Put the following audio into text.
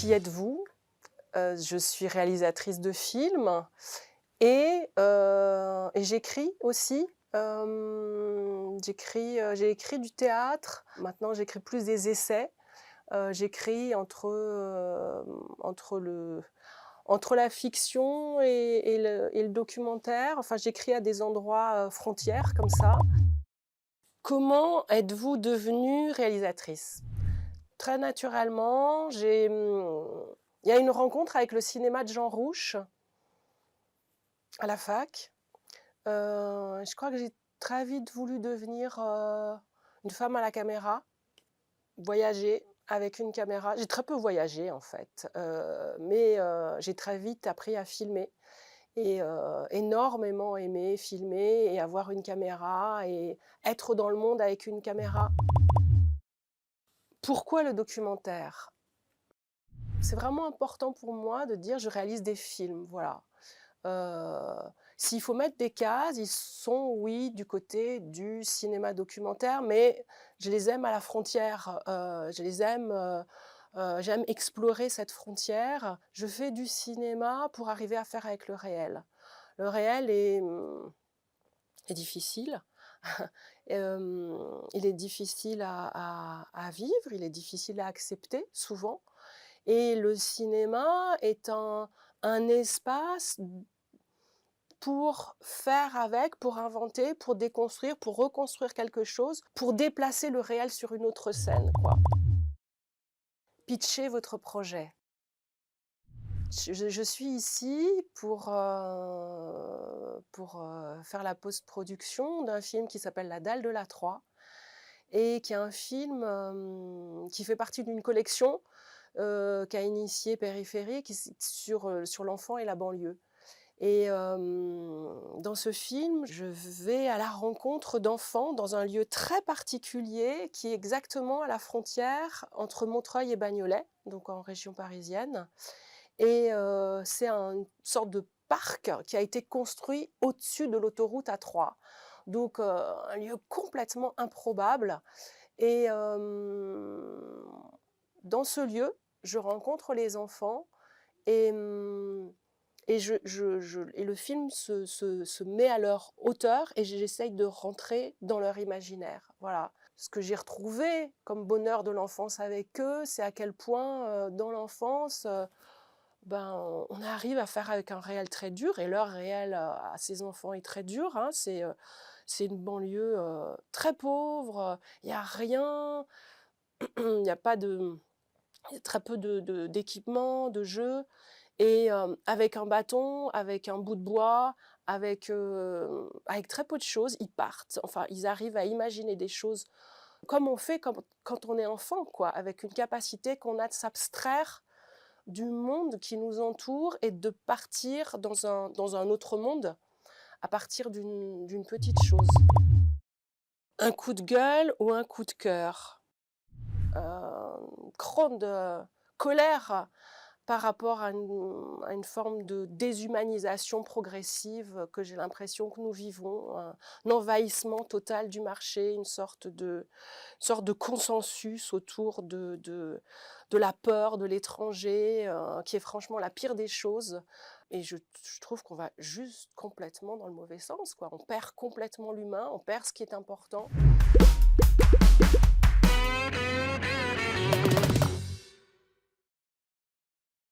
Qui êtes-vous? Je suis réalisatrice de films et j'écris aussi. J'ai écrit du théâtre. Maintenant, j'écris plus des essais. J'écris entre la fiction et le documentaire. Enfin, j'écris à des endroits, frontières comme ça. Comment êtes-vous devenue réalisatrice? Très naturellement, il y a une rencontre avec le cinéma de Jean Rouch à la fac. Je crois que j'ai très vite voulu devenir, une femme à la caméra, voyager avec une caméra. J'ai très peu voyagé en fait, mais j'ai très vite appris à filmer et énormément aimé filmer et avoir une caméra et être dans le monde avec une caméra. Pourquoi le documentaire? C'est vraiment important pour moi de dire: «Je réalise des films», voilà. S'il faut mettre des cases, ils sont, oui, du côté du cinéma documentaire, mais je les aime à la frontière, je les aime, j'aime explorer cette frontière. Je fais du cinéma pour arriver à faire avec le réel. Le réel est difficile. Il est difficile à vivre, il est difficile à accepter, souvent. Et le cinéma est un espace pour faire avec, pour inventer, pour déconstruire, pour reconstruire quelque chose, pour déplacer le réel sur une autre scène, quoi. Pitcher votre projet. Je suis ici pour faire la post-production d'un film qui s'appelle La Dalle de la Troie et qui est un film, qui fait partie d'une collection, qu'a initiée Périphérie, qui c'est sur l'enfant et la banlieue. Et dans ce film, je vais à la rencontre d'enfants dans un lieu très particulier qui est exactement à la frontière entre Montreuil et Bagnolet, donc en région parisienne. Et c'est une sorte de parc qui a été construit au-dessus de l'autoroute A3. Donc un lieu complètement improbable et dans ce lieu, je rencontre les enfants et et le film se met à leur hauteur et j'essaye de rentrer dans leur imaginaire, voilà. Ce que j'ai retrouvé comme bonheur de l'enfance avec eux, c'est à quel point, dans l'enfance, on arrive à faire avec un réel très dur et leur réel, à ces enfants est très dur, hein. C'est une banlieue, très pauvre, il y a rien, il y a pas de il y a très peu d'équipements, de jeux et avec un bâton, avec un bout de bois, avec très peu de choses, ils partent. Enfin, ils arrivent à imaginer des choses comme on fait quand on est enfant, quoi, avec une capacité qu'on a de s'abstraire du monde qui nous entoure et de partir dans un autre monde à partir d'une petite chose. Un coup de gueule ou un coup de cœur? Grande, colère par rapport à une forme de déshumanisation progressive que j'ai l'impression que nous vivons, un envahissement total du marché, une sorte de consensus autour de la peur de l'étranger, qui est franchement la pire des choses et je trouve qu'on va juste complètement dans le mauvais sens, quoi. On perd complètement l'humain, on perd ce qui est important.